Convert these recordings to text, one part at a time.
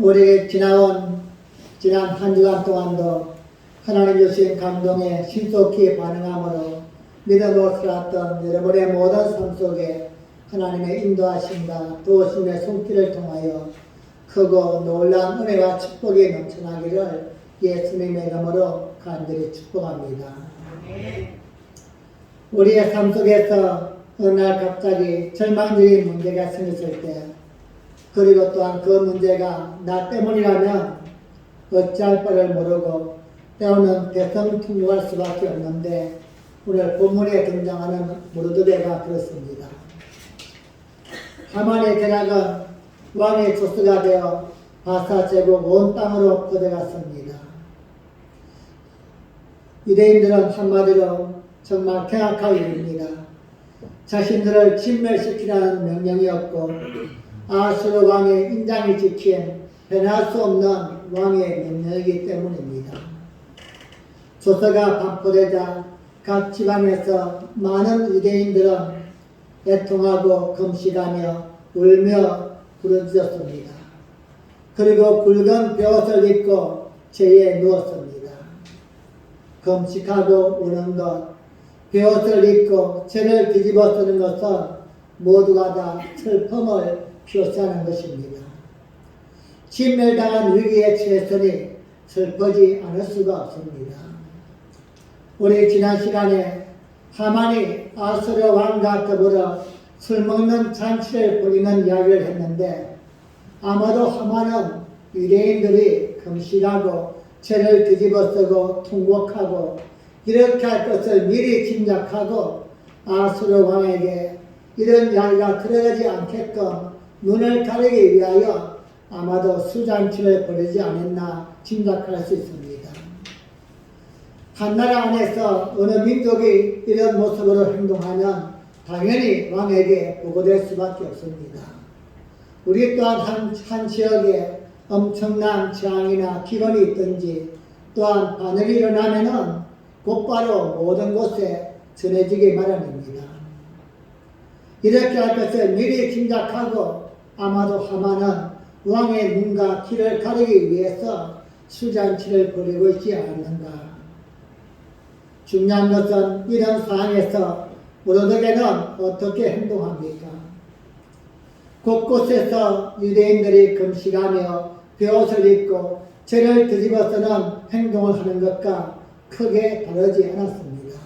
우리 지난 한 주간 동안도 하나님 주신 감동에 신속히 반응함으로 믿음으로 살았던 여러분의 모든 삶 속에 하나님의 인도하심과 도우심의 손길을 통하여 크고 놀라운 은혜와 축복이 넘쳐나기를 예수님의 이름으로 간절히 축복합니다. 우리의 삶 속에서 어느 날 갑자기 절망적인 문제가 생겼을 때, 그리고 또한 그 문제가 나 때문이라면 어찌할 바를 모르고 때로는 대성통곡할 수밖에 없는데, 오늘 본문에 등장하는 모르드게가 그렇습니다. 하만의 계략은 왕의 조수가 되어 바사 제국 온 땅으로 퍼져갔습니다. 유대인들은 한마디로 정말 경악할 일입니다. 자신들을 진멸시키라는 명령이었고, 아수르 왕의 인장이 지킨 변할 수 없는 왕의 명령이기 때문입니다. 조서가 반포되자 각 지방에서 많은 유대인들은 애통하고 금식하며 울며 부르짖었습니다. 그리고 굵은 벼옷을 입고 죄에 누웠습니다. 금식하고 우는 것, 벼옷을 입고 죄를 뒤집어 쓰는 것은 모두가 다 슬픔을 표시하는 것입니다. 진멸당한 위기에 처했으니 슬프지 않을 수가 없습니다. 우리 지난 시간에 하만이 아수르 왕과 더불어 술 먹는 잔치를 벌이는 이야기를 했는데, 아마도 하만은 유대인들이 금식하고 죄를 뒤집어 쓰고 통곡하고 이렇게 할 것을 미리 짐작하고 아수르 왕에게 이런 이야기가 들어가지 않게끔 눈을 가리기 위하여 아마도 수잔치를 벌이지 않았나 짐작할 수 있습니다. 한 나라 안에서 어느 민족이 이런 모습으로 행동하면 당연히 왕에게 보고될 수밖에 없습니다. 우리 또한 한 지역에 엄청난 재앙이나 기근이 있든지, 또한 반역이 일어나면은 곧바로 모든 곳에 전해지기 마련입니다. 이렇게 할 것을 미리 짐작하고 아마도 하만은 왕의 눈과 귀를 가리기 위해서 수잔치를 벌이고 있지 않는가. 중요한 것은 이런 상황에서 모르드게는 어떻게 행동합니까? 곳곳에서 유대인들이 금식하며 벼옷을 입고 죄를 뒤집어 쓰는 행동을 하는 것과 크게 다르지 않았습니다.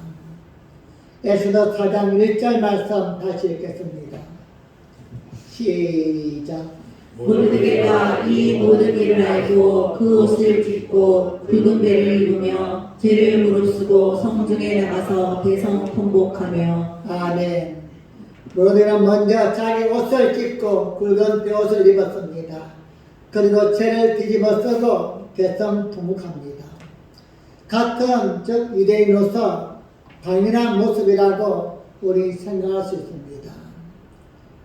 에스더 4장 1절 말씀 다시 읽겠습니다. 시작. 모르드게가 이 모든 일을 알고 그 옷을 찢고 붉은 배를 입으며 죄를 무릅쓰고 성중에 나가서 대성 통곡하며. 아멘. 모르드게는 먼저 자기 옷을 찢고 굵은 벼옷을 입었습니다. 그리고 죄를 뒤집어 쓰고 대성 통곡합니다. 같은 즉 유대인으로서 당연한 모습이라고 우리 생각할 수 있습니다.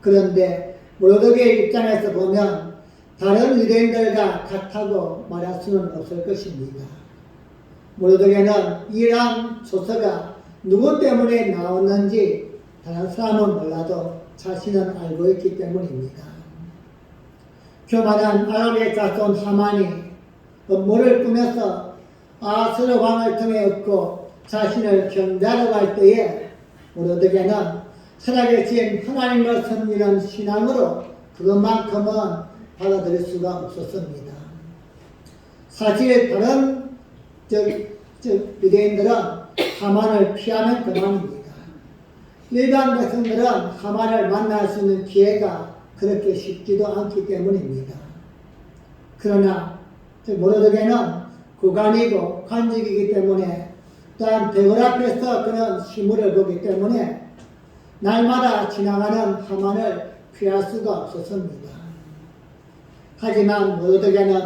그런데 모르드게 입장에서 보면 다른 유대인들과 같다고 말할 수는 없을 것입니다. 모르드게는 이러한 조서가 누구 때문에 나왔는지 다른 사람은 몰라도 자신은 알고 있기 때문입니다. 교만한 아랍의 자손 하만이 음모를 꾸며서 아수르 왕을 통해 얻고 자신을 경배하러 갈 때에 모르드게는 살아계신 하나님을 섬기는 신앙으로 그것만큼은 받아들일 수가 없었습니다. 사실 다른 유대인들은 하만을 피하면 그만입니다. 일반 백성들은 하만을 만날 수 있는 기회가 그렇게 쉽지도 않기 때문입니다. 그러나 모르드게는 구간이고 관직이기 때문에, 또한 대궐 앞에서 그는 시물을 보기 때문에 날마다 지나가는 하만을 피할 수가 없었습니다. 하지만 모르드게는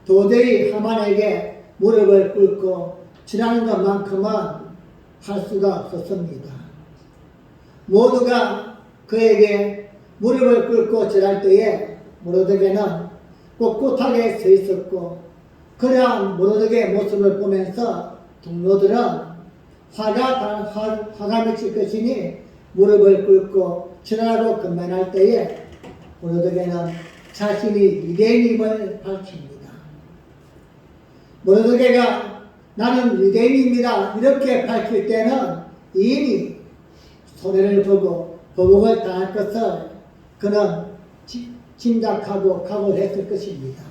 도저히 하만에게 무릎을 꿇고 지나는 것만큼은 할 수가 없었습니다. 모두가 그에게 무릎을 꿇고 절할 때에 모르드게는 꼿꼿하게 서 있었고, 그러한 모르드게의 모습을 보면서 동료들은 화가 미칠 것이니 무릎을 꿇고 절하고 건면할 때에 모르드게는 자신이 유대인임을 밝힙니다. 모르드게가 나는 유대인입니다 이렇게 밝힐 때는 이미 손해를 보고 보복을 당할 것을 그는 짐작하고 각오를 했을 것입니다.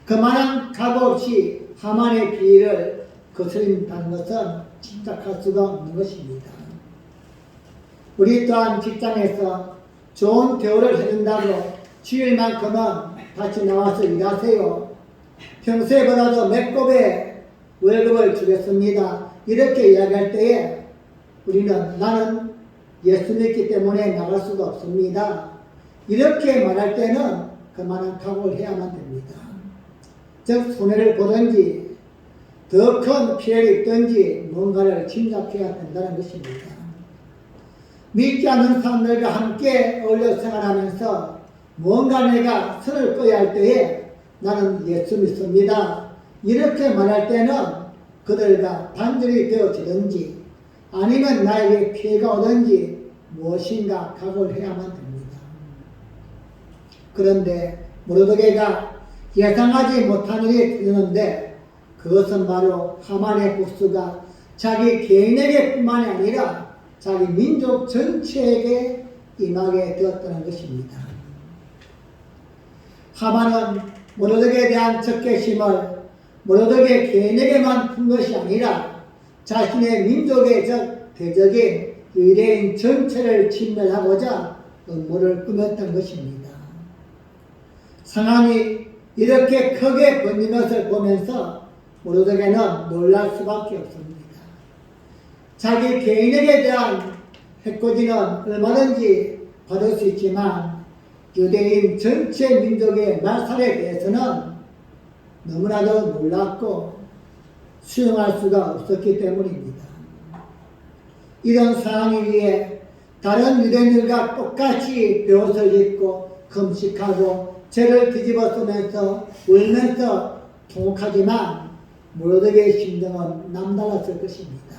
그만한 각오 없이 하만의 비위를 거스린다는 것은 짐작할 수가 없는 것입니다. 우리 또한 직장에서 좋은 대우를 해준다고 주일만큼은 같이 나와서 일하세요. 평소에보다도 몇 곱의 월급을 주겠습니다. 이렇게 이야기할 때에 우리는 나는 예수 믿기 때문에 나갈 수가 없습니다. 이렇게 말할 때는 그만한 각오를 해야만 됩니다. 즉 손해를 보든지 더 큰 피해를 입든지 뭔가를 짐작해야 된다는 것입니다. 믿지 않는 사람들과 함께 어울려 생활하면서 뭔가 내가 선을 꺼야 할 때에 나는 예수 믿습니다. 이렇게 말할 때는 그들과 단절이 되어지든지 아니면 나에게 피해가 오든지 무엇인가 각오를 해야만 됩니다. 그런데 모르드게가 예상하지 못한 일이 터지는데 그것은 바로 하만의 복수가 자기 개인에게 뿐만이 아니라 자기 민족 전체에게 임하게 되었다는 것입니다. 하만은 모르드게에 대한 적개심을 모르드게 개인에게만 푼 것이 아니라 자신의 민족의 대적인 유대인 전체를 진멸하고자 음모를 꾸몄던 것입니다. 상황이 이렇게 크게 번진 것을 보면서 모르드게는 놀랄 수밖에 없습니다. 자기 개인에게 대한 해코지는 얼마든지 받을 수 있지만 유대인 전체 민족의 말살에 대해서는 너무나도 놀랍고 수용할 수가 없었기 때문입니다. 이런 상황 위에 다른 유대인들과 똑같이 베옷을 입고 금식하고 죄를 뒤집어 쓰면서 울면서 통곡하지만 모르드게의 심정은 남달랐을 것입니다.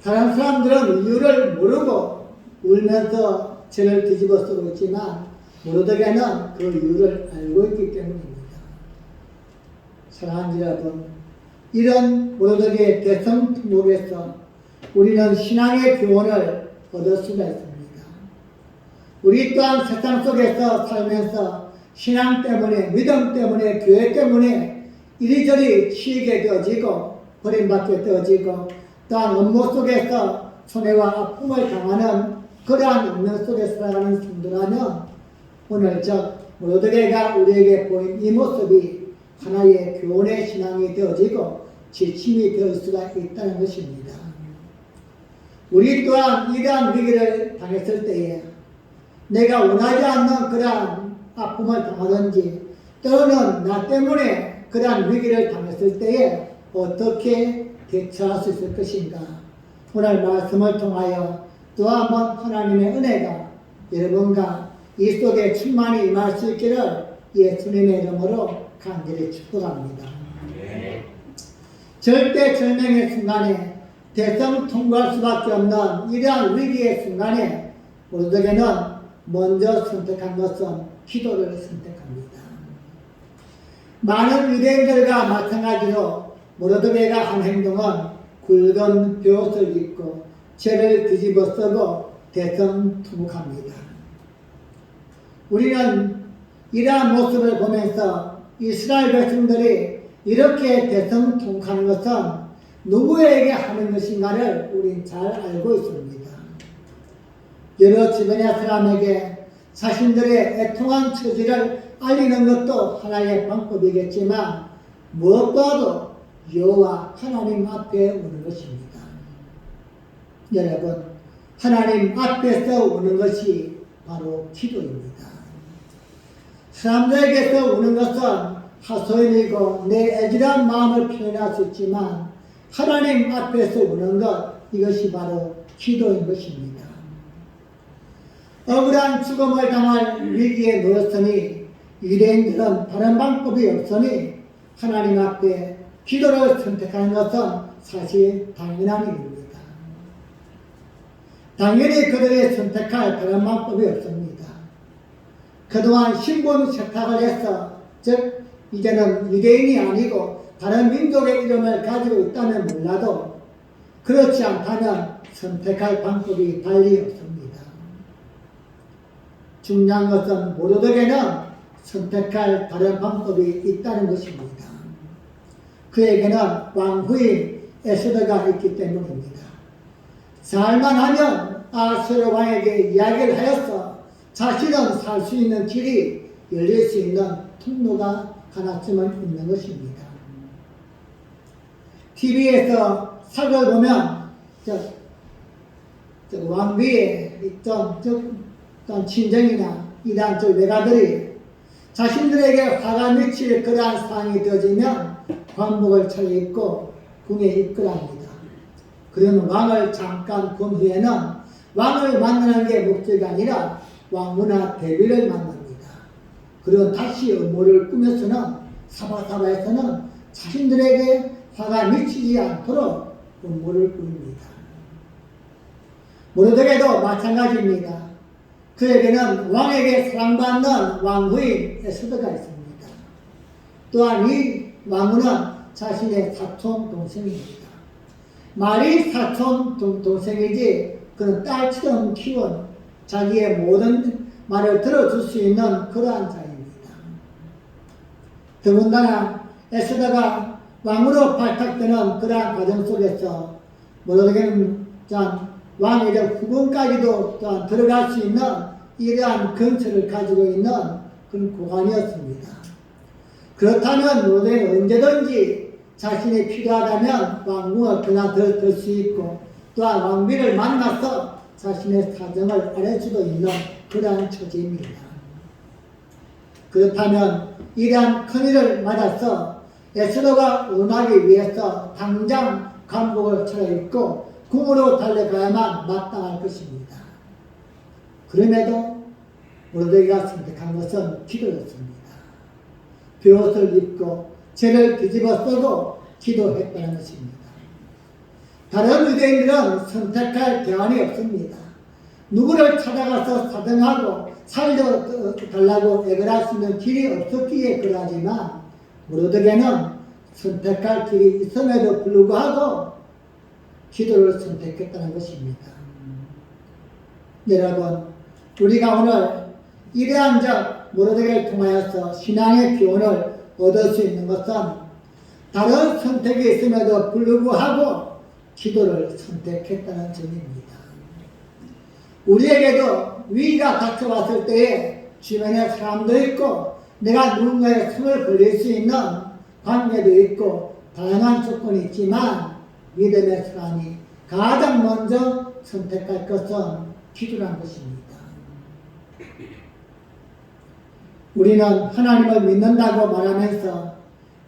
다른 사람들은 이유를 모르고 울면서 죄를 뒤집어 쓰고 있지만 모르드게는 그 이유를 알고 있기 때문입니다. 사랑하는 여러분, 이런 모르드게의 대성통곡에서 우리는 신앙의 교훈을 얻을 수가 있습니다. 우리 또한 세상 속에서 살면서 신앙 때문에, 믿음 때문에, 교회 때문에 이리저리 치이게 되어지고 버림받게 되어지고 또한 업무 속에서 손해와 아픔을 당하는 그러한 운명 속에 살아가는 성도라면 오늘 모르드게가 우리에게 보인 이 모습이 하나의 교훈의 신앙이 되어지고 지침이 될 수가 있다는 것입니다. 우리 또한 이러한 위기를 당했을 때에 내가 원하지 않는 그러한 아픔을 당하든지 또는 나 때문에 그러한 위기를 당했을 때에 어떻게 대처할 수 있을 것인가. 오늘 말씀을 통하여 또 한번 하나님의 은혜가 여러분과 이 속에 충만히 임할 수 있기를 예수님의 이름으로 간절히 축복합니다. 절대절명의 순간에 대성통과할 수밖에 없는 이러한 위기의 순간에 모르드게는 먼저 선택한 것은 기도를 선택합니다. 많은 유대인들과 마찬가지로 모르드게가 한 행동은 굵은 베옷을 입고 죄를 뒤집어 쓰고 대성통곡합니다. 우리는 이러한 모습을 보면서 이스라엘 백성들이 이렇게 대성통곡하는 것은 누구에게 하는 것인가를 우리는 잘 알고 있습니다. 여러 주변의 사람에게 자신들의 애통한 처지를 알리는 것도 하나의 방법이겠지만 무엇보다도 여호와 하나님 앞에 오는 것입니다. 여러분, 하나님 앞에서 오는 것이 바로 기도입니다. 사람들에게서 오는 것은 하소연이고 내 애절한 마음을 표현할 수 있지만 하나님 앞에서 오는 것, 이것이 바로 기도인 것입니다. 억울한 죽음을 당할 위기에 놓였으니 유대인들은 다른 방법이 없으니 하나님 앞에 기도를 선택하는 것은 사실 당연한 일입니다. 당연히 그들이 선택할 다른 방법이 없습니다. 그동안 신분 세탁을 해서, 즉 이제는 유대인이 아니고 다른 민족의 이름을 가지고 있다면 몰라도 그렇지 않다면 선택할 방법이 달리 없습니다. 중요한 것은 모르드게는 선택할 다른 방법이 있다는 것입니다. 그에게는 왕후인 에스더가 있기 때문입니다. 잘만 하면 아하수에로 왕에게 이야기를 하여서 자신은 살 수 있는 길이 열릴 수 있는 통로가 하나쯤은 있는 것입니다. TV에서 사극을 보면 왕비에 있던 친정이나 이단 쪽 외가들이 자신들에게 화가 미칠 그러한 상황이 되어지면 관복을 차려입고 궁에 입거랍니다. 그러면 왕을 잠깐 본 후에는 왕을 만나는 게 목적이 아니라 왕후나 대비를 만납니다. 그리고 다시 음모를 꾸며서는 사바사바에서는 자신들에게 화가 미치지 않도록 음모를 꾸밉니다. 모르드게도 마찬가지입니다. 그에게는 왕에게 사랑받는 왕후인 에스더가 있습니다. 또한 이 왕후는 자신의 사촌 동생입니다. 말이 사촌 동생이지 그는 딸처럼 키운 자기의 모든 말을 들어줄 수 있는 그러한 자입니다. 더군다나 에스더가 왕으로 발탁되는 그러한 과정 속에서 모르드게는 왕의 후궁까지도 또한 들어갈 수 있는 이러한 근처를 가지고 있는 그런 고관이었습니다. 그렇다면 모르드게는 언제든지 자신이 필요하다면 왕궁을 그냥 들 수 있고 또한 왕비를 만나서 자신의 사정을 알려주도 있는 그러한 처지입니다. 그렇다면 이러한 큰일을 맞아서 에스더가 응하기 위해서 당장 관복을 차려입고 궁으로 달려가야만 마땅할 것입니다. 그럼에도 모르드게가 선택한 것은 기도였습니다. 벼옷을 입고 죄를 뒤집어 쓰고 기도했다는 것입니다. 다른 유대인들은 선택할 대안이 없습니다. 누구를 찾아가서 사정하고 살려달라고 애걸할 수 있는 길이 없었기에 그러하지만 모르드게는 선택할 길이 있음에도 불구하고 기도를 선택했다는 것입니다. 여러분, 우리가 오늘 이러한 모르드게를 통하여서 신앙의 교훈을 얻을 수 있는 것은 다른 선택이 있음에도 불구하고 기도를 선택했다는 점입니다. 우리에게도 위기가 닥쳐왔을 때에 주변에 사람도 있고 내가 누군가의 손을 벌릴 수 있는 관계도 있고 다양한 조건이 있지만 믿음의 사람이 가장 먼저 선택할 것은 기도란 것입니다. 우리는 하나님을 믿는다고 말하면서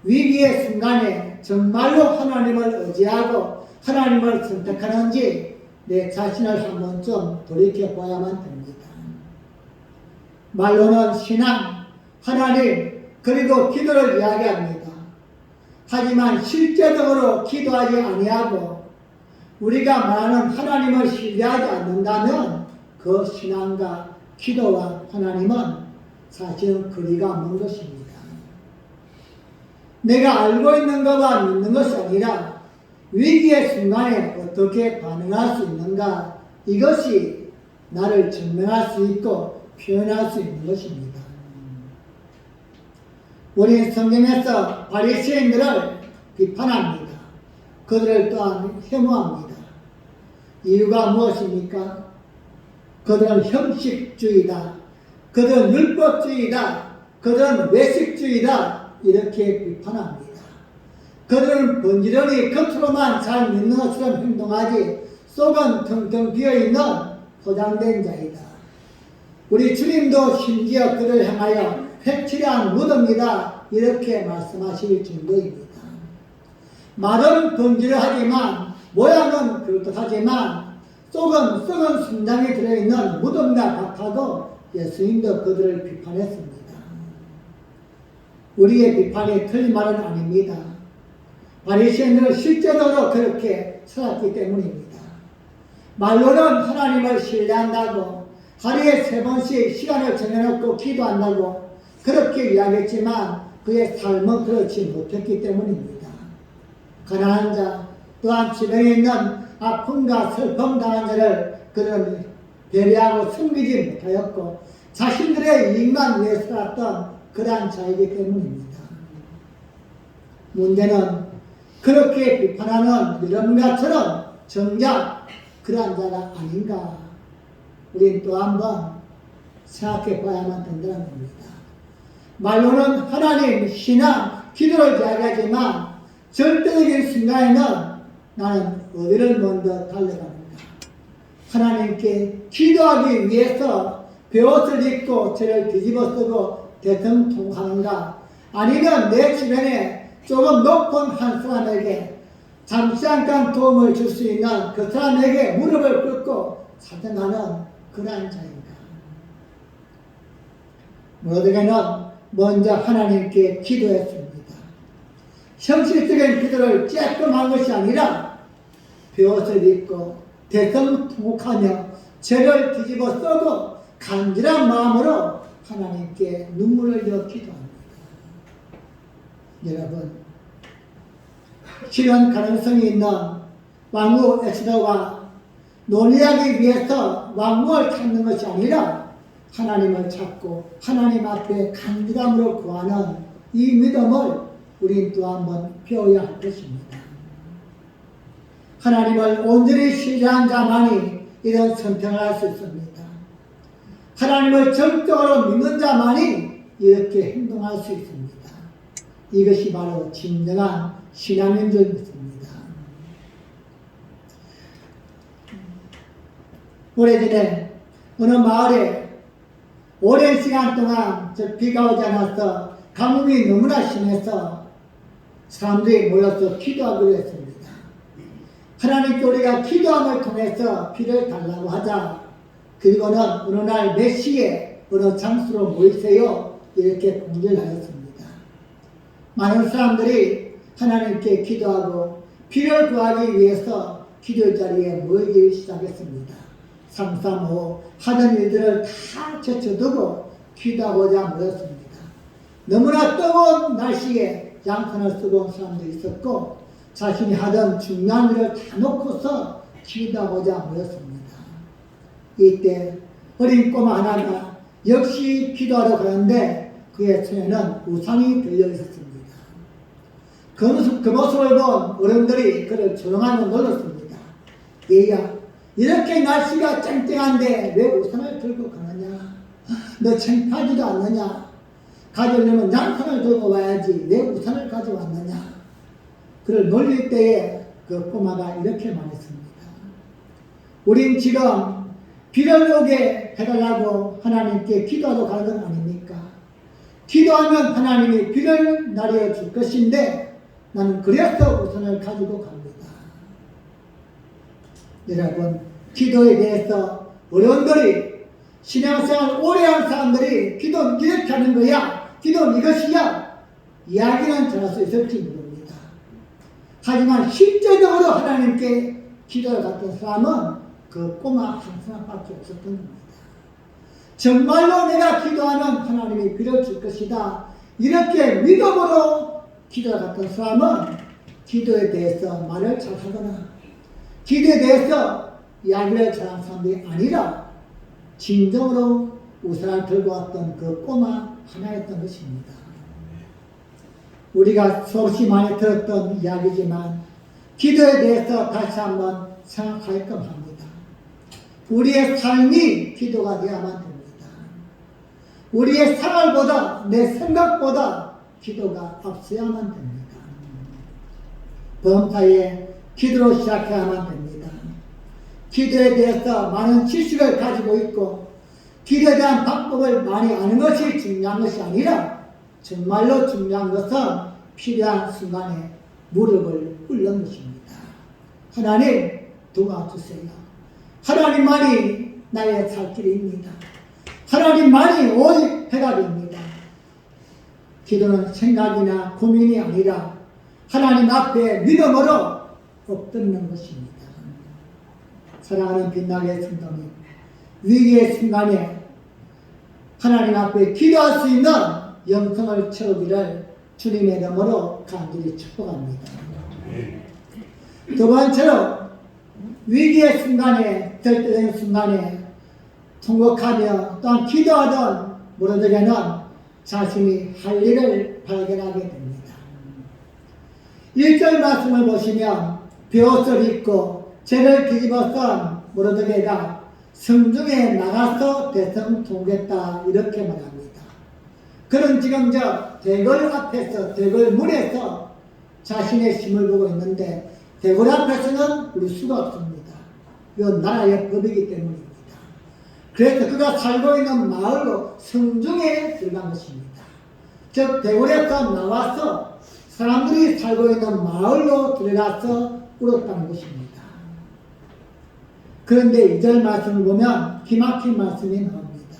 위기의 순간에 정말로 하나님을 의지하고 하나님을 선택하는지 내 자신을 한 번쯤 돌이켜봐야만 됩니다. 말로는 신앙, 하나님, 그리고 기도를 이야기합니다. 하지만 실제적으로 기도하지 아니하고 우리가 말하는 하나님을 신뢰하지 않는다면 그 신앙과 기도와 하나님은 사실은 거리가 먼 것입니다. 내가 알고 있는 것과 믿는 것이 아니라 위기의 순간에 어떻게 반응할 수 있는가, 이것이 나를 증명할 수 있고 표현할 수 있는 것입니다. 우리 성경에서 바리새인들을 비판합니다. 그들을 또한 혐오합니다. 이유가 무엇입니까? 그들은 형식주의다. 그들은 율법주의다. 그들은 외식주의다. 이렇게 비판합니다. 그들은 번지런히 겉으로만 잘 믿는 것처럼 행동하지 속은 텅텅 비어있는 포장된 자이다. 우리 주님도 심지어 그를 향하여 획칠한 무덤이다. 이렇게 말씀하실 정도입니다. 말은 번지런하지만 모양은 그렇듯하지만 속은 썩은 순장이 들어있는 무덤과 같아도 예수님도 그들을 비판했습니다. 우리의 비판이 틀린 말은 아닙니다. 바리새인들은 실제적으로 그렇게 살았기 때문입니다. 말로는 하나님을 신뢰한다고 하루에 3번씩 시간을 정해놓고 기도한다고 그렇게 이야기했지만 그의 삶은 그렇지 못했기 때문입니다. 가난한 자, 또한 주변에 있는 아픔과 슬픔 당한 자를 그는 배려하고 숨기지 못하였고 자신들의 이익만 위해 살았던 그러한 자이기 때문입니다. 문제는 그렇게 비판하는 이런가처럼 정작 그러한 자가 아닌가 우린 또 한번 생각해 봐야만 된다는 겁니다. 말로는 하나님, 신앙, 기도를 이야기하지만 절대적인 순간에는 나는 어디를 먼저 달려갑니까? 하나님께 기도하기 위해서 베옷을 입고 죄를 뒤집어 쓰고 대성통하는가? 아니면 내 주변에 조금 높은 한 사람에게 잠시 잠깐 도움을 줄 수 있는 그 사람에게 무릎을 꿇고 사정하는 그러한 자인가? 모르게는 먼저 하나님께 기도했습니다. 형식적인 기도를 쬐끔 한 것이 아니라 베옷을 입고 대성통곡하며 죄를 뒤집어 써도 간절한 마음으로 하나님께 눈물을 흘려 기도합니다. 여러분, 실현 가능성이 있는 왕후 에스더가 논리하기 위해서 왕궁을 찾는 것이 아니라 하나님을 찾고 하나님 앞에 간절함으로 구하는 이 믿음을 우린 또 한번 배워야 할 것입니다. 하나님을 온전히 신뢰한 자만이 이런 선택을 할 수 있습니다. 하나님을 정적으로 믿는 자만이 이렇게 행동할 수 있습니다. 이것이 바로 진정한 신앙인 줄 믿습니다. 오래전에 어느 마을에 오랜 시간 동안 비가 오지 않아서 가뭄이 너무나 심해서 사람들이 모여서 기도하기로 했습니다. 하나님께 우리가 기도함을 통해서 비를 달라고 하자. 그리고는 어느 날 몇 시에 어느 장소로 모이세요 이렇게 공지를 하였습니다. 많은 사람들이 하나님께 기도하고 비를 구하기 위해서 기도 자리에 모이기 시작했습니다. 삼삼오오 하던 일들을 다 제쳐두고 기도하고자 모였습니다. 너무나 뜨거운 날씨에 양탄을 쓰고 온 사람도 있었고 자신이 하던 중요한 일을 다 놓고서 기도하고자 모였습니다. 이때 어린 꼬마 하나가 역시 기도하러 가는데 그의 손에는 우산이 들려 있었습니다. 그 모습을 본 어른들이 그를 조롱하며 놀랐습니다. 얘야, 이렇게 날씨가 쨍쨍한데 왜 우산을 들고 가느냐? 너 창피하지도 않느냐? 가져오려면 양산을 들고 와야지 왜 우산을 가져왔느냐? 그를 놀릴 때에 그 꼬마가 이렇게 말했습니다. 우린 지금 비를 오게 해달라고 하나님께 기도하러 가는 건 아닙니까? 기도하면 하나님이 비를 내려 줄 것인데 나는 그래서 우산을 가지고 갑니다. 여러분, 기도에 대해서 어른들이 신앙생활 오래 한 사람들이 기도는 이렇게 하는 거야, 기도는 이것이야 이야기는 잘할 수 있을지 모릅니다. 하지만 실제적으로 하나님께 기도를 갔던 사람은 그 꼬마 한 사람밖에 없었던 겁니다. 정말로 내가 기도하면 하나님이 빌어줄 것이다 이렇게 믿음으로 기도를 갔던 사람은 기도에 대해서 말을 잘하거나 기도에 대해서 이야기를 잘하는 사람들이 아니라 진정으로 우산을 들고 왔던 그 꼬마 하나였던 것입니다. 우리가 수없이 많이 들었던 이야기지만 기도에 대해서 다시 한번 생각하게끔 합니다. 우리의 삶이 기도가 되어야만 됩니다. 우리의 생활보다 내 생각보다 기도가 앞서야만 됩니다. 범사에 기도로 시작해야만 됩니다. 기도에 대해서 많은 지식을 가지고 있고 기도에 대한 방법을 많이 아는 것이 중요한 것이 아니라 정말로 중요한 것은 필요한 순간에 무릎을 꿇는 것입니다. 하나님 도와주세요. 하나님만이 나의 살 길입니다. 하나님만이 오직 해답입니다. 기도는 생각이나 고민이 아니라 하나님 앞에 믿음으로 엎드리는 것입니다. 사랑하는 빛나게 성도님, 위기의 순간에 하나님 앞에 기도할 수 있는 영성을 채우기를 주님의 이름으로 간절히 축복합니다. 두 번째로 위기의 순간에, 절대적인 순간에 통곡하며 또한 기도하던 무릇에게는 자신이 할 일을 발견하게 됩니다. 1절 말씀을 보시면 벼옷을 입고 죄를 뒤집어 쓴 무릇에게가 성중에 나가서 대성통곡했다 이렇게 말합니다. 그는 지금 대궐 앞에서, 대궐 문에서 자신의 힘을 보고 있는데 대궐 앞에서는 울 수가 없습니다. 이건 나라의 법이기 때문입니다. 그래서 그가 살고 있는 마을로 성중에 들어간 것입니다. 즉 대궐에서 나와서 사람들이 살고 있는 마을로 들어가서 울었다는 것입니다. 그런데 2절 말씀을 보면 기막힌 말씀이 나옵니다.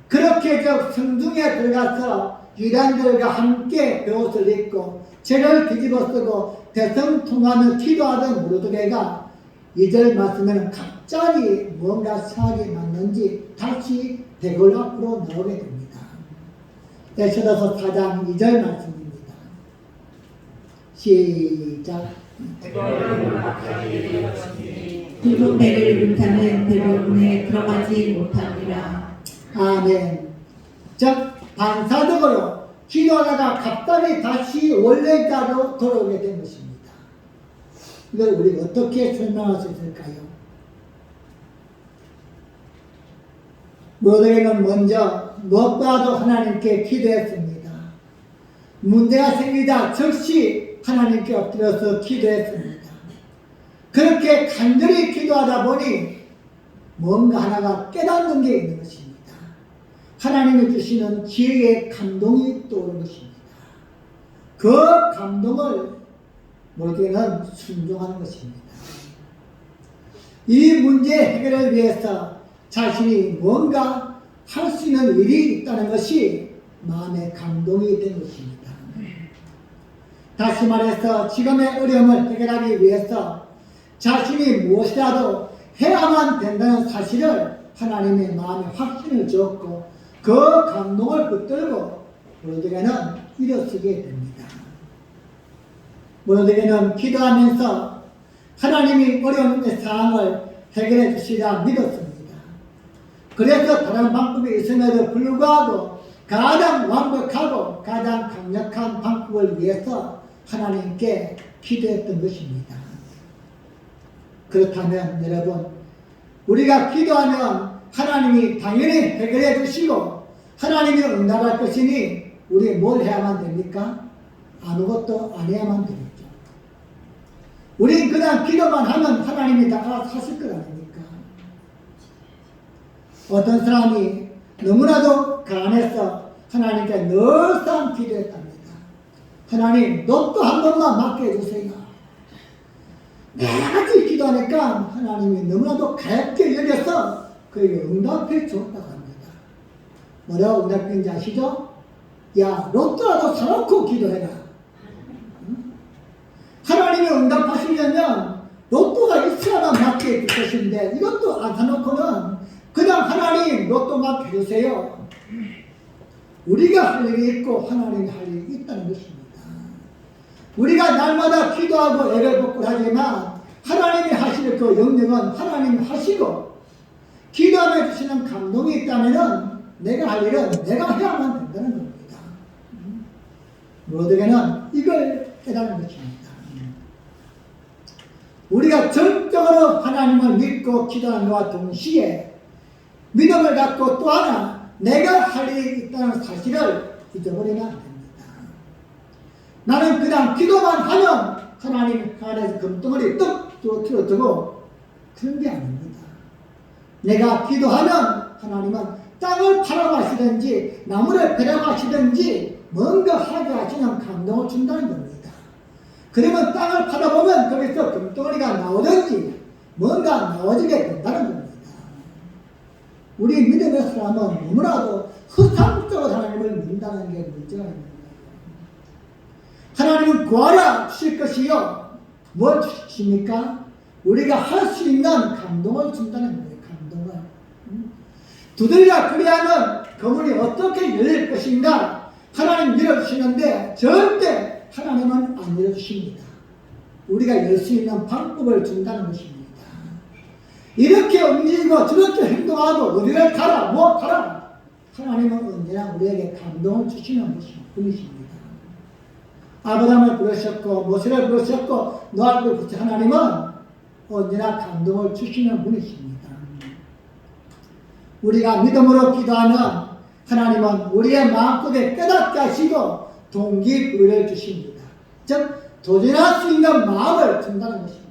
그렇게 성중에 들어가서 유대인들과 함께 벼옷을 입고 죄를 뒤집어 쓰고 대성통하며 기도하던 무르드게가 2절 말씀에는 갑자기 뭔가 생각이 났는지 다시 대궐 앞으로 나오게 됩니다. 에스더서 4장 2절 말씀입니다. 시작. 붉은 배를 입은 자는 대궐문에 들어가지 못하리라. 아멘. 즉 반사적으로 기도하다가 갑자기 다시 원래 자로 돌아오게 된 것입니다. 이걸 우리가 어떻게 설명할 수 있을까요? 모르게는 먼저 무엇보다도 하나님께 기도했습니다. 문제가 생기자 즉시 하나님께 엎드려서 기도했습니다. 그렇게 간절히 기도하다 보니 뭔가 하나가 깨닫는 게 있는 것입니다. 하나님이 주시는 지혜의 감동이 떠오르는 것입니다. 그 감동을 모르게는 순종하는 것입니다. 이 문제 해결을 위해서 자신이 뭔가 할 수 있는 일이 있다는 것이 마음의 감동이 된 것입니다. 다시 말해서 지금의 어려움을 해결하기 위해서 자신이 무엇이라도 해야만 된다는 사실을 하나님의 마음에 확신을 주었고 그 감동을 붙들고 모르게는 일어서게 됩니다. 모르게는 기도하면서 하나님이 어려운 상황을 해결해 주시라 믿었습니다. 그래서 다른 방법이 있음에도 불구하고 가장 완벽하고 가장 강력한 방법을 위해서 하나님께 기도했던 것입니다. 그렇다면 여러분, 우리가 기도하면 하나님이 당연히 해결해 주시고 하나님이 응답할 것이니 우리 뭘 해야만 됩니까? 아무것도 안 해야만 되겠죠. 우린 그냥 기도만 하면 하나님이 다 알아서 하실 것 아닙니까? 어떤 사람이 너무나도 가난해서 하나님께 늘상 기도했답니다. 하나님, 로또 한 번만 맡게 해주세요. 매일같이 기도하니까 하나님이 너무나도 가볍게 여겨서 그에게 응답해 줬다고 합니다. 뭐라고 응답했는지 아시죠? 야, 로또라도 사놓고 기도해라. 하나님이 응답하시려면 로또가 있어야만 맡게 해줄 것인데 이것도 안 사놓고는 그냥 하나님 로또 맡게 해주세요. 우리가 할 일이 있고 하나님이 할 일이 있다는 것입니다. 우리가 날마다 기도하고 애를 복고 하지만 하나님이 하실 그 영역은 하나님이 하시고 기도하며 주시는 감동이 있다면 내가 할 일은 내가 해야만 된다는 겁니다. 모두에게는 이걸 깨닫는 것입니다. 우리가 전적으로 하나님을 믿고 기도하는 것과 동시에 믿음을 갖고 또 하나 내가 할 일이 있다는 사실을 잊어버리면 안 됩니다. 나는 그냥 기도만 하면 하나님 안에서 금덩어리 떡 틀어주고 그런 게 아닙니다. 내가 기도하면 하나님은 땅을 팔아가시든지 나무를 베려가시든지 뭔가 하게 하시는 감동을 준다는 겁니다. 그러면 땅을 팔아보면 거기서 금덩어리가 나오든지 뭔가 나오지게 된다는 겁니다. 우리 믿음의 사람은 너무나도 허상적으로 하나님을 믿는다는 게 문제가 있는 거예요. 하나님은 구하라 주실 것이요. 뭘 주십니까? 우리가 할 수 있는 감동을 준다는 거예요. 감동을. 두드리라 그리하면 그 문이 어떻게 열릴 것인가? 하나님 열어주시는데 절대 하나님은 안 열어주십니다. 우리가 열 수 있는 방법을 준다는 것입니다. 이렇게 움직이고 저렇게 행동하고 어디를 가라 뭐 가라, 하나님은 언제나 우리에게 감동을 주시는 분이십니다. 아브라함을 부르셨고 모세를 부르셨고 노아를 부르신 하나님은 언제나 감동을 주시는 분이십니다. 우리가 믿음으로 기도하면 하나님은 우리의 마음속에 깨닫게 하시고 동기부여를 주십니다. 즉 도전할 수 있는 마음을 준다는 것입니다.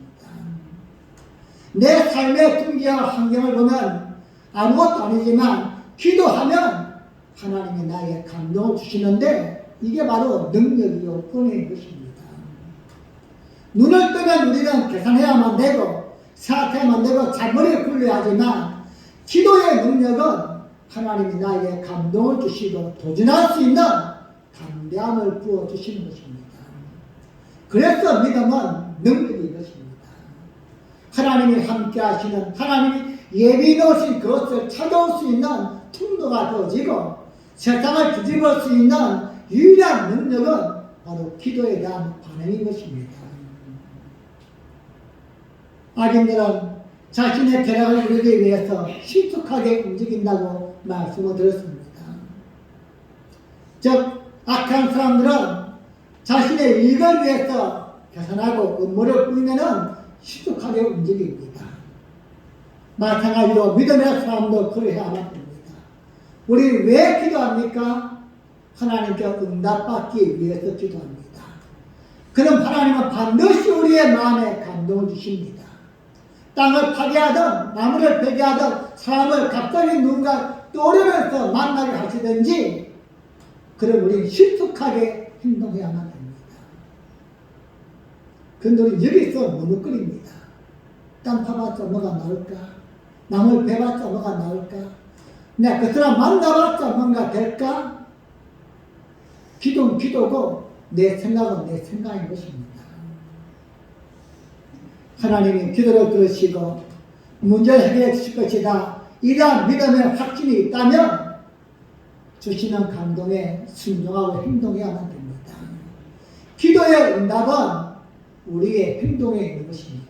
내 삶의 둥기와 환경을 보면 아무것도 아니지만 기도하면 하나님이 나에게 감동을 주시는데 이게 바로 능력이요 은혜인 것입니다. 눈을 뜨면 우리는 계산해야만 되고 생각해야만 되고 잔머리를 굴려야 하지만 기도의 능력은 하나님이 나에게 감동을 주시고 도전할 수 있는 담대함을 부어주시는 것입니다. 그래서 믿음은 능력인 것입니다. 하나님이 함께 하시는, 하나님이 예비해 놓으신 그것을 찾아올 수 있는 통로가 되어지고 세상을 뒤집을 수 있는 유일한 능력은 바로 기도에 대한 반응인 것입니다. 악인들은 자신의 쾌락을 이루기 위해서 신속하게 움직인다고 말씀을 드렸습니다. 즉 악한 사람들은 자신의 이익을 위해서 계산하고 음모를 꾸미면은 신속하게 움직입니다. 마찬가지로 믿음의 사람도 그러해야만 됩니다. 우리 왜 기도합니까? 하나님께 응답받기 위해서 기도합니다. 그럼 하나님은 반드시 우리의 마음에 감동을 주십니다. 땅을 파괴하든 나무를 베개하든 사람을 갑자기 누군가 떠오르면서 만나게 하시든지 그럼 우리는 신속하게 행동해야만 됩니다. 그런데 우리 여기서 머뭇거립니다. 땅 파봤자 뭐가 나올까? 나무를 베봤자 뭐가 나올까? 내가 그 사람 만나봤자 뭔가 될까? 기도는 기도고 내 생각은 내 생각인 것입니다. 하나님이 기도를 들으시고 문제를 해결해 주실 것이다. 이러한 믿음의 확신이 있다면 주시는 감동에 순종하고 행동해야만 됩니다. 기도의 응답은 우리의 행동에 있는 것입니다.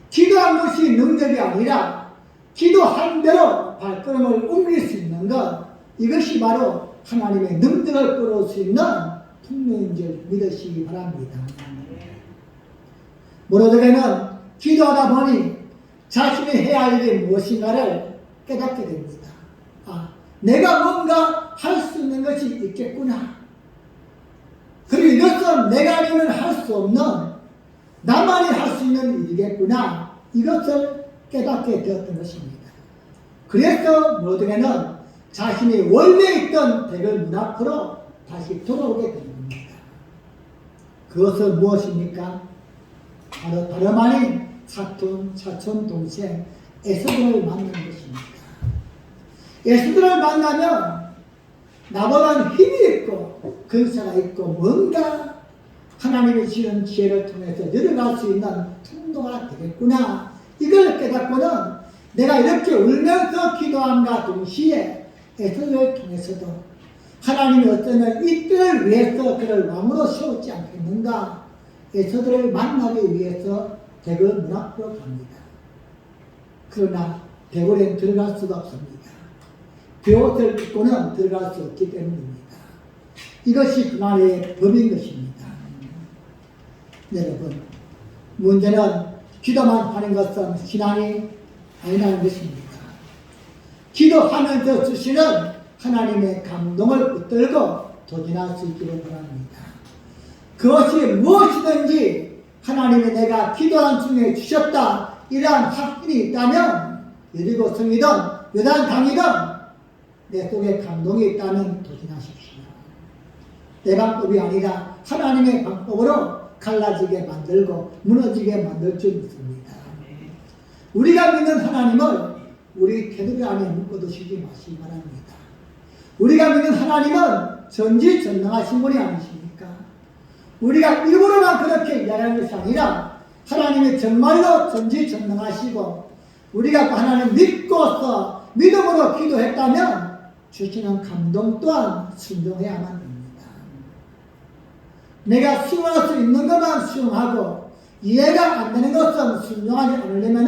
기도한 것이 능력이 아니라 기도한 대로 발걸음을 옮길 수 있는 것, 이것이 바로 하나님의 능력을 끌어올 수 있는 통로인 줄 믿으시기 바랍니다. 모로드게는 기도하다 보니 자신이 해야 할 일이 무엇인가를 깨닫게 됩니다. 아, 내가 뭔가 할 수 있는 것이 있겠구나. 그리고 이것은 내가 아니면 할 수 없는, 나만이 할 수 있는 일이겠구나. 이것을 깨닫게 되었던 것입니다. 그래서 모로드게는 자신이 원래 있던 대궐 문 앞으로 다시 돌아오게 됩니다. 그것은 무엇입니까? 바로 다름 아닌 사촌, 동생 에스더를 만나는 것입니다. 에스더를 만나면 나보다는 힘이 있고 근사가 있고 뭔가 하나님이 주시는 지혜를 통해서 내려갈 수 있는 통로가 되겠구나. 이걸 깨닫고는 내가 이렇게 울면서 기도함과 동시에 에스더를 통해서도 하나님이 어쩌면 이 때를 위해서 그를 왕으로 세우지 않겠는가. 에스더를 만나기 위해서 대궐 문 앞으로 갑니다. 그러나 대궐에 들어갈 수가 없습니다. 벼옷을 입고는 들어갈 수 없기 때문입니다. 이것이 그날의 법인 것입니다. 여러분, 문제는 기도만 하는 것은 신앙이 아니라는 것입니다. 기도하면서 주시는 하나님의 감동을 붙들고 도전할 수 있기를 바랍니다. 그것이 무엇이든지 하나님이 내가 기도한 중에 주셨다, 이러한 확신이 있다면, 여리고 성이든 요단 강이든 내 속에 감동이 있다면 도전하십시오. 내 방법이 아니라 하나님의 방법으로 갈라지게 만들고 무너지게 만들 줄 믿습니다. 우리가 믿는 하나님을 우리 테두리 안에 묶어두시지 마시기 바랍니다. 우리가 믿는 하나님은 전지전능하신 분이 아니십니까? 우리가 일부러만 그렇게 이야기하는 것이 아니라 하나님이 정말로 전지전능하시고 우리가 그 하나님 믿고서 믿음으로 기도했다면 주시는 감동 또한 순종해야만 됩니다. 내가 수용할 수 있는 것만 수용하고 이해가 안 되는 것은 순종하지 않으려면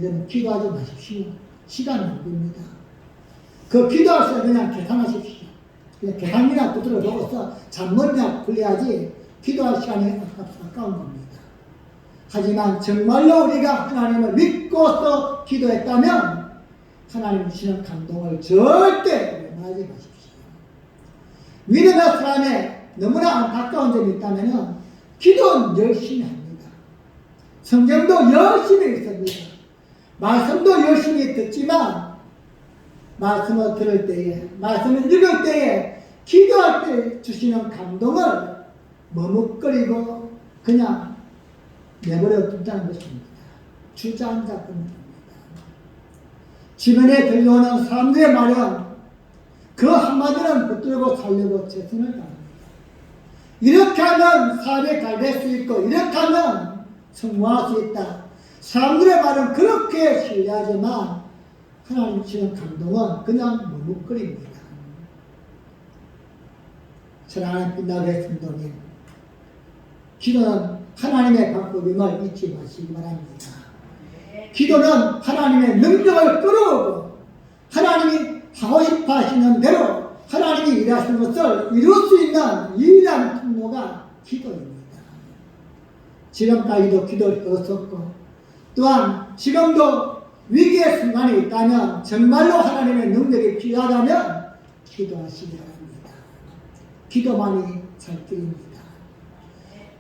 여러분 기도하지 마십시오. 시간 낭비입니다. 그 기도할 때 그냥 계산하십시오. 그냥 계산이나 두드려 놓고서 잠문이나 굴려야지 기도할 시간이 아까운 겁니다. 하지만 정말로 우리가 하나님을 믿고서 기도했다면 하나님 주시는 감동을 절대 외면하지 마십시오. 믿음의 사람에 너무나 안타까운 점이 있다면 기도는 열심히 합니다. 성경도 열심히 읽습니다. 말씀도 열심히 듣지만 말씀을 들을 때에, 말씀을 읽을 때에, 기도할 때 주시는 감동을 머뭇거리고 그냥 내버려 둔다는 것입니다. 주저앉아 봅니다. 주변에 들려오는 사람들의 말은 그 한마디는 붙들고 살려고 최선을 다합니다. 이렇게 하면 사업이 잘 될 수 있고 이렇게 하면 성공할 수 있다. 사람들의 말은 그렇게 신뢰하지만 하나님 주시는 감동은 그냥 머뭇거립니다. 사랑하는 빛나게 성도님, 기도는 하나님의 방법임을 잊지 마시기 바랍니다. 기도는 하나님의 능력을 끌어오고 하나님이 하고 싶어 하시는 대로 하나님이 일하시는 것을 이룰 수 있는 유일한 통로가 기도입니다. 지금까지도 기도를 했었고 또한 지금도 위기의 순간이 있다면 정말로 하나님의 능력이 필요하다면 기도하시기 바랍니다. 기도만이 살 길입니다.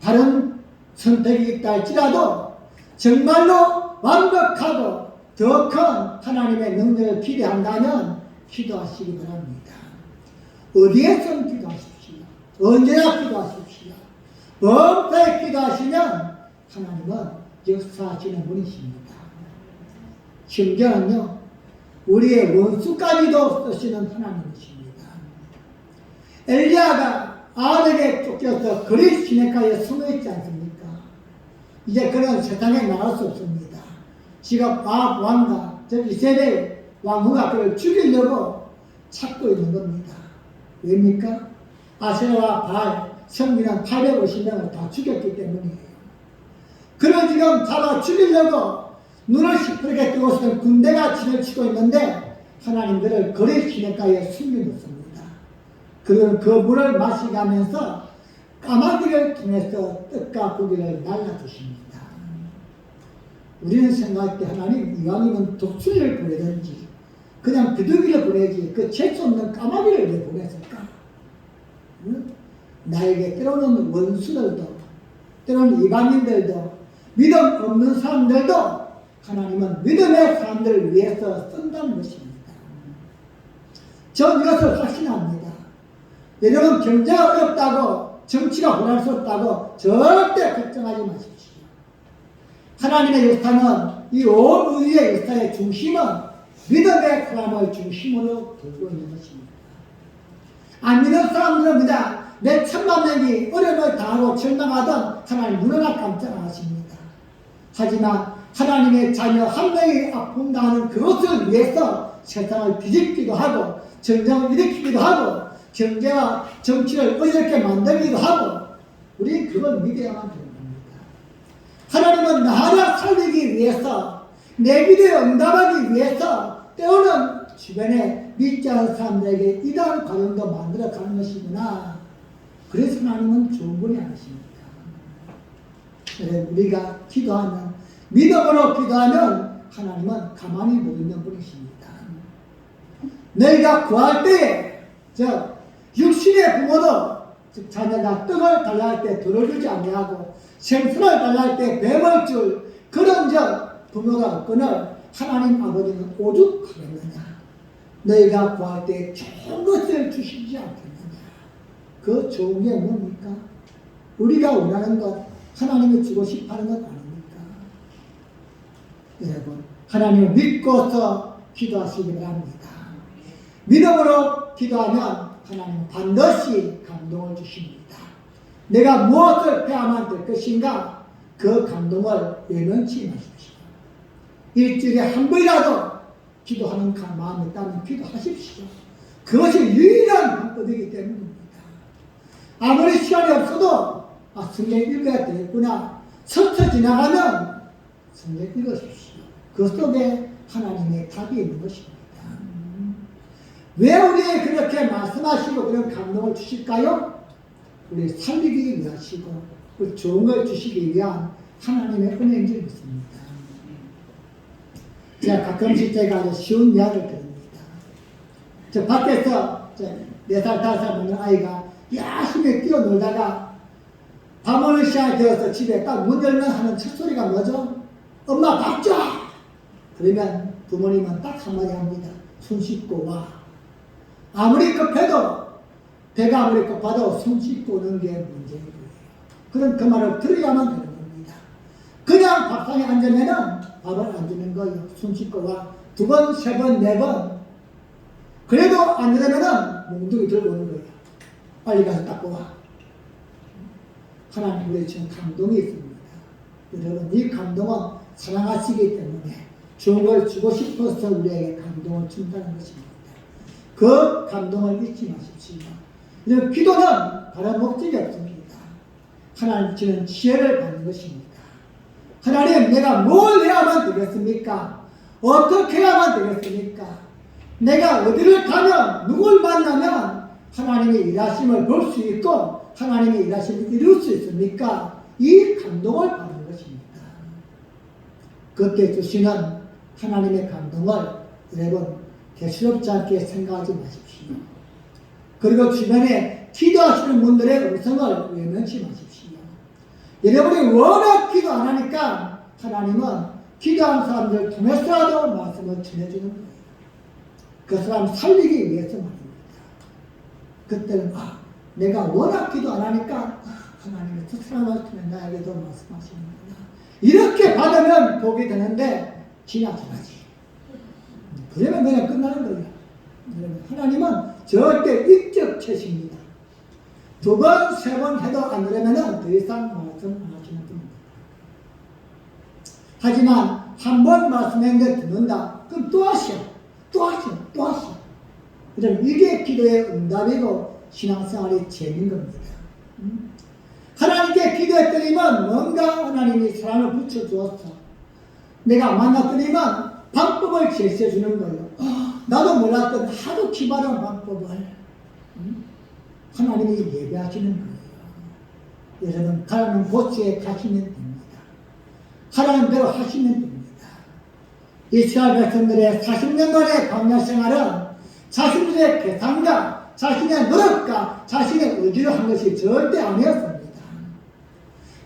다른 선택이 있다 할지라도 정말로 완벽하고 더 큰 하나님의 능력을 기대한다면 기도하시기 바랍니다. 어디에서는 기도하십시오. 언제나 기도하십시오. 범사에 기도하시면 하나님은 역사하시는 분이십니다. 심지어는요, 우리의 원수까지도 쓰시는 하나님이십니다. 엘리야가 아합에게 쫓겨서 그릿 시내가에 숨어있지 않습니까? 이제 그는 세상에 나갈 수 없습니다. 지금 아합 왕과 이세벨 왕후가 그를 죽이려고 찾고 있는 겁니다. 왜입니까? 아세라와 바알, 성민은 850명을 다 죽였기 때문이에요. 그를 지금 잡아 죽이려고 눈을 시퍼렇게 뜨고서는 군대가 진을 치고 있는데 하나님 그를 거리 시내가에 숨겨놓습니다. 그는 그 물을 마시가면서 까마귀를 통해서 뜻과 고기를 날라주십니다. 우리는 생각할 때 하나님 이왕이면 독수리를 보내든지 그냥 비둘기를 보내지 그 재수 없는 까마귀를 왜 보냈을까? 응? 나에게 때로는 원수들도 때로는 이방인들도 믿음 없는 사람들도 하나님은 믿음의 사람들을 위해서 쓴다는 것입니다. 전 이것을 확신합니다. 여러분 경제가 어렵다고 정치가 혼란스럽다고 절대 걱정하지 마십시오. 하나님의 역사는 이 온 우주의 역사의 중심은 믿음의 사람을 중심으로 두고 있는 것입니다. 안 믿는 사람들은 그냥 몇 천만 명이 어려움을 당하고 절망하던 하나님 눈을 깜짝 안 하십니다. 하지만 하나님의 자녀 한 명이 아픔당하는 그것을 위해서 세상을 뒤집기도 하고 전쟁을 일으키기도 하고 경제와 정치를 어렵게 만들기도 하고 우리는 그걸 믿어야만 됩니다. 하나님은 나를 살리기 위해서 내 기도에 응답하기 위해서 때로는 주변에 믿지 않은 사람들에게 이러한 과정도 만들어 가는 것이구나. 그래서 하나님은 좋은 분이 아니십니까? 그래 우리가 기도하면 믿음으로 기도하면 하나님은 가만히 못 있는 분이십니다. 너희가 구할 때에 육신의 부모도 즉 자녀가 떡을 달라 할 때 돌을 주지 아니하고 생선을 달라 할 때 뱀을 줄 그런 부모가 없거늘 하나님 아버지는 오죽하겠느냐. 너희가 구할 때 좋은 것을 주시지 않겠느냐. 그 좋은 게 뭡니까? 우리가 원하는 것 하나님이 주고 싶어하는 것 아닙니까? 여러분 하나님을 믿고서 기도하시기 바랍니다. 믿음으로 기도하면 하나님은 반드시 감동을 주십니다. 내가 무엇을 해야만 될 것인가? 그 감동을 외면치 마십시오. 일주일에 한 번이라도 기도하는 마음이 있다면 기도하십시오. 그것이 유일한 방법이기 때문입니다. 아무리 시간이 없어도 성경 읽어야 되겠구나. 스쳐 지나가면 성경 읽으십시오. 그 속에 하나님의 답이 있는 것입니다. 왜 우리에게 그렇게 말씀하시고 그런 감동을 주실까요? 우리 살리기 위하시고 그 좋은 걸 주시기 위한 하나님의 은혜인 줄 믿습니다. 제가 가끔씩 제가 아주 쉬운 이야기를 드립니다. 저 밖에서 4살, 5살 먹는 아이가 열심히 뛰어놀다가 밥 먹는 시간이 되어서 집에 딱 문 열면 하는 첫 소리가 뭐죠? 엄마 밥 줘! 그러면 부모님은 딱 한마디 합니다. 손 씻고 와. 아무리 급해도 배가 아무리 고파도 손 씻고 오는 게 문제인 거예요. 그럼 그 말을 들어야만 되는 겁니다. 그냥 밥상에 앉으면은 밥을 안 주는 거예요. 손 씻고 와. 2번, 3번, 4번. 그래도 안 되려면은 몽둥이 들고 오는 거예요. 빨리 가서 닦고 와. 하나님 우리의 지금 감동이 있습니다. 여러분 이 감동은 사랑하시기 때문에 좋은 걸 주고 싶어서 우리에게 감동을 준다는 것입니다. 그 감동을 잊지 마십시오. 이런 기도는 다른 목적이 없습니다. 하나님 주는 지혜를 받는 것입니다. 하나님 내가 뭘 해야만 되겠습니까? 어떻게 해야만 되겠습니까? 내가 어디를 가면 누굴 만나면 하나님의 일하심을 볼 수 있고 하나님의 일하심을 이룰 수 있습니까? 이 감동을 받는 것입니다. 그때 주시는 하나님의 감동을 여러분 대수롭지 않게 생각하지 마십시오. 그리고 주변에 기도하시는 분들의 음성을 외면치 마십시오. 여러분이 워낙 기도 안 하니까 하나님은 기도하는 사람들을 통해서라도 말씀을 전해주는 거예요. 그 사람 살리기 위해서 말입니다. 그때는 내가 워낙 기도 안 하니까 하나님이 그 사람을 통해 나에게도 말씀하시는구나. 이렇게 받으면 복이 되는데 지나쳐가지. 그러면 그냥 끝나는 거예요. 하나님은 절대 인격체십니다. 2번, 3번 해도 안 되려면 더 이상 말씀 안 하시는 분입니다. 하지만 한 번 말씀했는데 듣는다. 그럼 또 하시오. 또 하시오. 또 하시오. 그럼 이게 기도의 응답이고 신앙생활이 재밌는 겁니다. 하나님께 기도했더니만 뭔가 하나님이 사랑을 붙여주었어. 내가 만났더니만 방법을 제시해 주는 거예요. 나도 몰랐던 하도 기발한 방법을 하나님이 예배하시는 거예요. 여러분 가라는 곳에 가시면 됩니다. 하라는 대로 하시면 됩니다. 이스라엘 백성들의 40년간의 광야 생활은 자신들의 계산과 자신의 노력과 자신의 의지로 한 것이 절대 아니었습니다.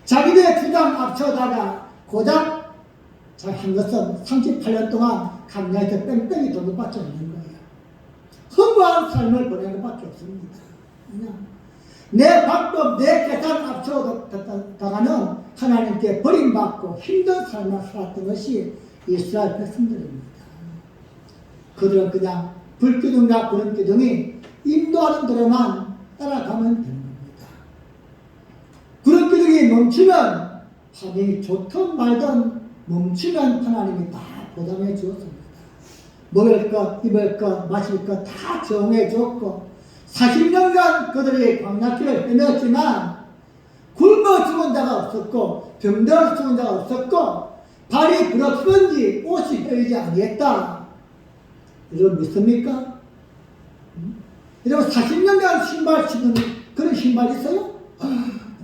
자기들의 주장 앞서다가 고작 한 것은 38년 동안 광야에서 뺑뺑이 도는 것밖에 없는 거예요. 허무한 삶을 보낸 것밖에 없습니다. 내 방법, 내 계산 앞서다가는 하나님께 버림받고 힘든 삶을 살았던 것이 이스라엘 백성들입니다. 그들은 그냥 불기둥과 구름기둥이 인도하는 대로만 따라가면 되는 겁니다. 구름기둥이 멈추면 밤이 좋든 말든 멈추면 하나님이 다 보장해 주었습니다. 먹을 것, 입을 것, 마실 것 다 정해 주었고 40년간 그들이 광야길을 헤맸지만 굶어 죽은 자가 없었고 병들어 죽은 자가 없었고 발이 부러뜨는지 옷이 떨리지 아니했다. 여러분 믿습니까? 여러분 40년간 신발 신는 그런 신발 있어요?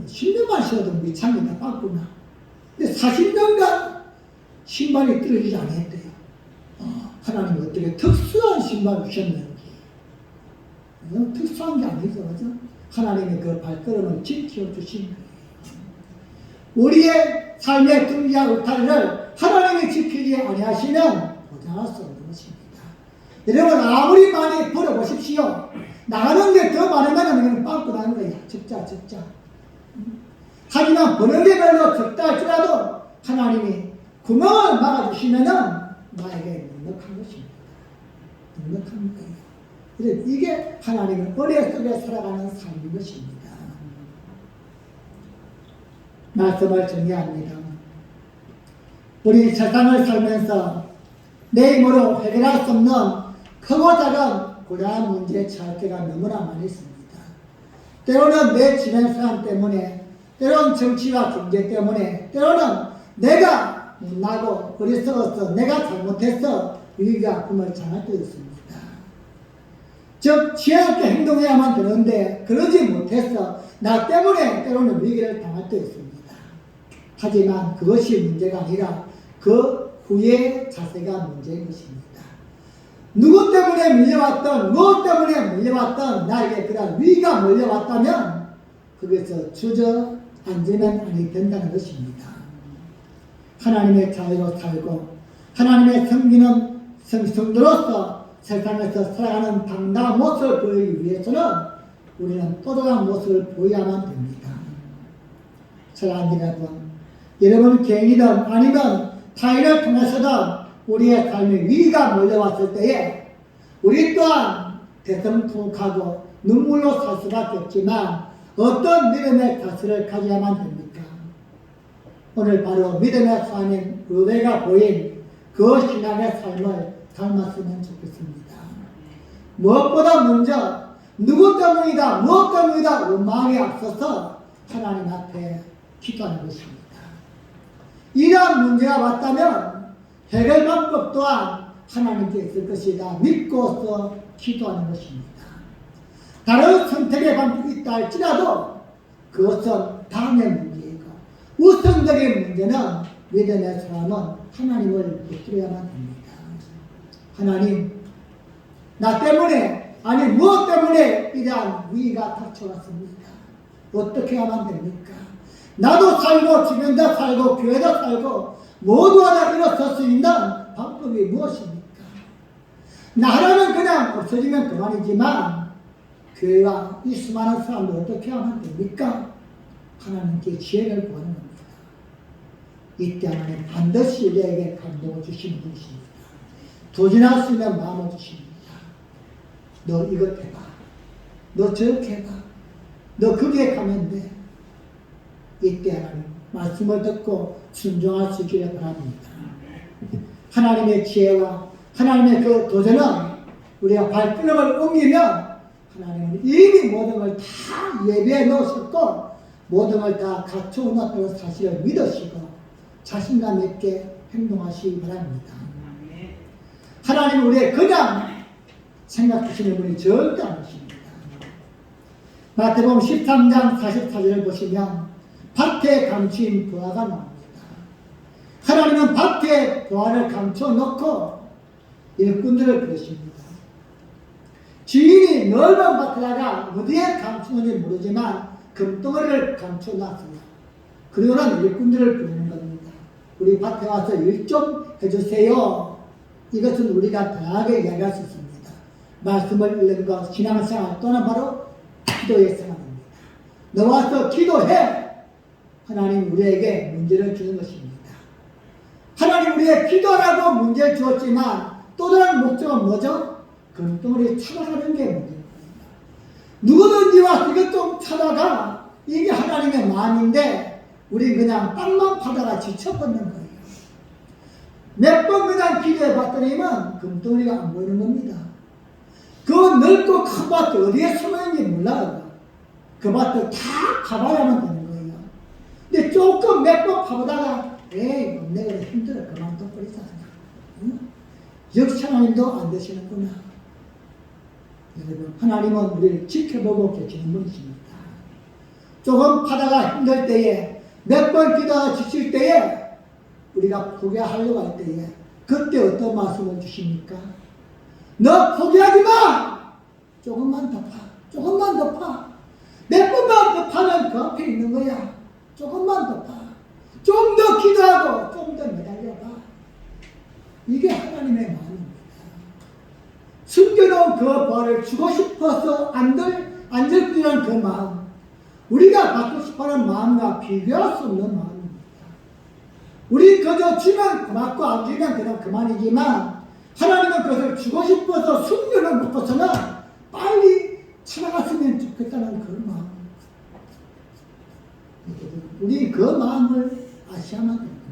10년만 신어도 미창이다 빠꾸나. 근데 40년간 신발이 떨어지지 않았대요. 하나님이 어떻게 특수한 신발을 주셨는지. 특수한 게 아니죠. 그죠? 하나님이 그 발걸음을 지켜주신 거예요. 우리의 삶의 등지와 울타리를 하나님이 지키지 아니하시면 보장할 수 없는 것입니다. 여러분 아무리 많이 벌어보십시오. 나가는 게 더 많으면 빵꾸 나는 거예요. 적자. 하지만 버는 게 별로 적다 할지라도 하나님이 구멍을 막아주시면 나에게 넉넉한 것입니다. 넉넉한 거예요. 그래서 이게 하나님의 은혜 속에 살아가는 삶인 것입니다. 말씀을 정리합니다. 우리 세상을 살면서 내 힘으로 해결할 수 없는 크고 작은 고단한 문제에 처할 때가 너무나 많이 있습니다. 때로는 내 주변 사람 때문에, 때로는 정치와 경제 때문에, 때로는 내가 못나고 어리석어서 내가 잘못해서 위기가 아픔을 당할 때도 있습니다. 즉 지혜롭게 행동해야만 되는데 그러지 못해서 나 때문에 때로는 위기를 당할 때도 있습니다. 하지만 그것이 문제가 아니라 그 후의 자세가 문제인 것입니다. 누구 때문에 밀려왔던, 무엇 때문에 밀려왔던 나에게 그런 위기가 몰려왔다면 거기서 주저앉으면 아니 된다는 것입니다. 하나님의 자유로 살고 하나님의 섬기는 성도로서 세상에서 살아가는 당당한 모습을 보이기 위해서는 우리는 또다한 모습을 보여야만 됩니다. 사랑하는 여러분 개인이든 아니면 타인을 통해서든 우리의 삶에 위기가 몰려왔을 때에 우리 또한 대성통하고 눈물로 살 수밖에 없지만 어떤 믿음의 가치를 가져야만 됩니까? 오늘 바로 믿음의 삶인 르베가 보인 그 신앙의 삶을 닮았으면 좋겠습니다. 무엇보다 먼저 누구 때문이다 무엇 때문이다 원망에 앞서서 하나님 앞에 기도하는 것입니다. 이러한 문제가 왔다면 해결 방법 또한 하나님께 있을 것이다 믿고서 기도하는 것입니다. 다른 선택의 방법이 있다 할지라도 그것은 다음의 문제이고 우선적인 문제는 믿음의 사람은 하나님을 붙들어야만 합니다. 하나님, 나 때문에 아니 무엇 때문에 이러한 위기가 닥쳐왔습니까? 어떻게 하면 됩니까? 나도 살고 주변도 살고 교회도 살고 모두 하나 일어설 수 있는 방법이 무엇입니까? 나라는 그냥 없어지면 그만이지만 교회와 이 수많은 사람들 어떻게 하면 됩니까? 하나님께 지혜를 구하는 겁니다. 이때 하나님 반드시 우리에게 감동을 주시는 분이십니다. 도전할 수 있는 마음을 주십니다. 너 이것 해봐. 너 저렇게 해봐. 너 거기에 가면 돼. 이때 하나님 말씀을 듣고 순종할 수 있기를 바랍니다. 하나님의 지혜와 하나님의 그 도전은 우리가 발걸음을 옮기면 하나님은 이미 모든 걸 다 예배해 놓으셨고 모든 걸 다 갖춰놓았다는 사실을 믿으시고 자신감 있게 행동하시기 바랍니다. 하나님 우리의 그냥 생각하시는 분이 절대 아니십니다. 마태복음 13장 44절을 보시면 밭에 감추인 부화가 나옵니다. 하나님은 밭에 부화를 감춰놓고 일꾼들을 부르십니다. 주인이 넓은 밭에다가 어디에 감추는지 모르지만 금덩어리를 감춰놨습니다. 그리고는 일꾼들을 부르는 겁니다. 우리 밭에 와서 일 좀 해주세요. 이것은 우리가 다양하게 이야기할 수 있습니다. 말씀을 읽는 것, 신앙생활 또는 바로 기도의 생활입니다. 너 와서 기도해. 하나님 우리에게 문제를 주는 것입니다. 하나님 우리의 기도라고 문제를 주었지만 또 다른 목적은 뭐죠? 금덩어리 찾아가는 게 문제입니다. 누구든지 와서 이것 좀 찾아가. 이게 하나님의 마음인데 우리 그냥 땅만 파다가 지쳐버리는 거예요. 몇 번 그냥 기도해 봤더니만 금덩어리가 안 보이는 겁니다. 그 넓고 큰 밭 어디에 숨어있는지 몰라요. 그 밭을 다 가봐야만 되는 거예요. 근데 조금 몇 번 파보다가 에이 내가 힘들어 그만둬버리자. 응? 역시 하나님도 안 되시는구나. 여러분 하나님은 우리를 지켜보고 계시는 분이십니다. 조금 파다가 힘들 때에 몇 번 기도하다 지칠 때에 우리가 포기하려고 할 때에 그때 어떤 말씀을 주십니까? 너 포기하지 마! 조금만 더 파. 조금만 더 파. 몇 번만 더 파면 그 앞에 있는 거야. 조금만 더 파. 좀 더 기도하고 좀 더 매달려봐. 이게 하나님의 마음입니다. 숨겨놓은 그 벌을 주고 싶어서 안들끓이는 그 마음. 우리가 받고 싶어하는 마음과 비교할 수 없는 마음입니다. 우리 그저 주면 고맙고 안 주면 그냥 그만이지만 하나님은 그것을 주고 싶어서 숨겨놓은 것보다는 빨리 찾아갔으면 좋겠다는 그 마음. 우리 그 마음을 아셔야만 됩니다.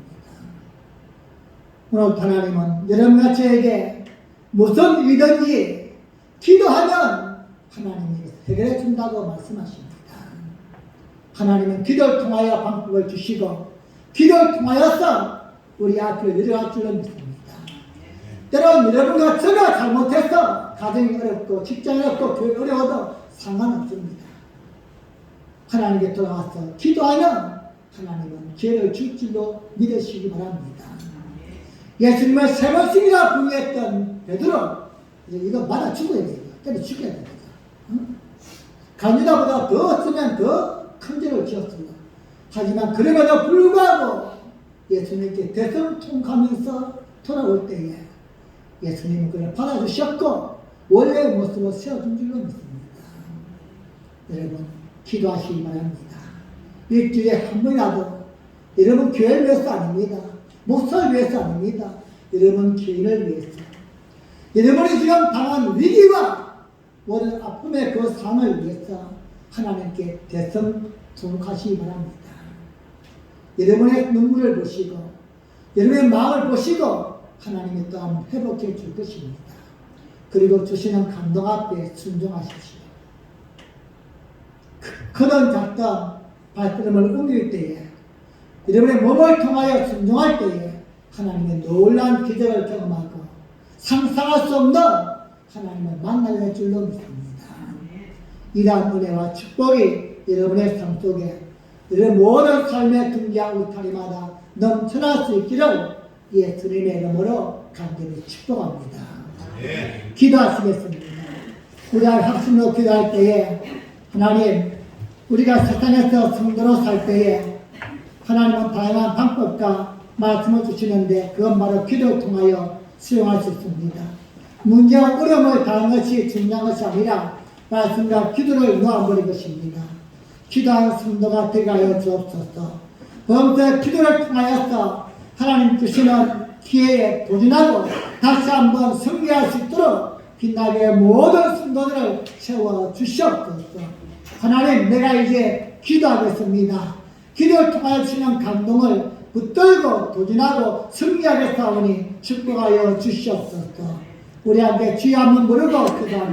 오늘 하나님은 여러분과 저에게 무슨 일이든지 기도하면 하나님이 해결해 준다고 말씀하십니다. 하나님은 기도를 통하여 방법을 주시고 기도를 통하여서 우리 앞을 내려갈 줄로 믿습니다. 때론 여러분과 제가 잘못해서 가정이 어렵고 직장이 어렵고 교육이 어려워도 상관없습니다. 하나님께 돌아와서 기도하면 하나님은 기회를 줄 줄로 믿으시기 바랍니다. 예수님을 세 번씩이나 부인했던 베드로 이거 맞아 죽어야 돼요. 때려 죽여야 됩니다. 간유다보다 더 없으면 더 큰 죄를 지었습니다. 하지만 그럼에도 불구하고 예수님께 대성통하면서 돌아올 때에 예수님은 그를 받아주셨고 원래의 모습으로 세워준 줄로 믿습니다. 여러분 기도하시기 바랍니다. 일주일에 한 번이라도 여러분 교회를 위해서 아닙니다. 목사를 위해서 아닙니다. 여러분 개인을 위해서 여러분이 지금 당한 위기와 모든 아픔의 그 상을 위해서 하나님께 대성통하시기 바랍니다. 여러분의 눈물을 보시고 여러분의 마음을 보시고 하나님이 또한 회복해 줄 것입니다. 그리고 주시는 감동 앞에 순종하십시오. 크든 작든 발걸음을 옮길 때에 여러분의 몸을 통하여 순종할 때에 하나님의 놀라운 기적을 경험하고 상상할 수 없는 하나님을 만나게 될 줄로 믿습니다. 이러한 은혜와 축복이 여러분의 삶 속에 여러분 모든 삶의 등기와 울타리마다 넘쳐날 수 있기를 예수님의 이름으로 간절히 축복합니다. 기도하시겠습니다. 우리가 합심으로 기도할 때에 하나님 우리가 세상에서 성도로 살 때에 하나님은 다양한 방법과 말씀을 주시는데 그건 바로 기도를 통하여 수용할 수 있습니다. 문제와 어려움을 다한 것이 중요한 것이 아니라 말씀과 기도를 놓아버린 것입니다. 기도하는 성도가 되게 하여 주옵소서. 범죄 기도를 통하여서 하나님 주시는 기회에 도전하고 다시 한번 승리할 수 있도록 빛나게 모든 성도들을 세워 주시옵소서. 하나님 내가 이제 기도하겠습니다. 기도를 통하여 주시는 감동을 붙들고 도전하고 승리하게 싸우니 축복하여 주시옵소서. 우리 함께 주여 한번 부르고 기도합니다.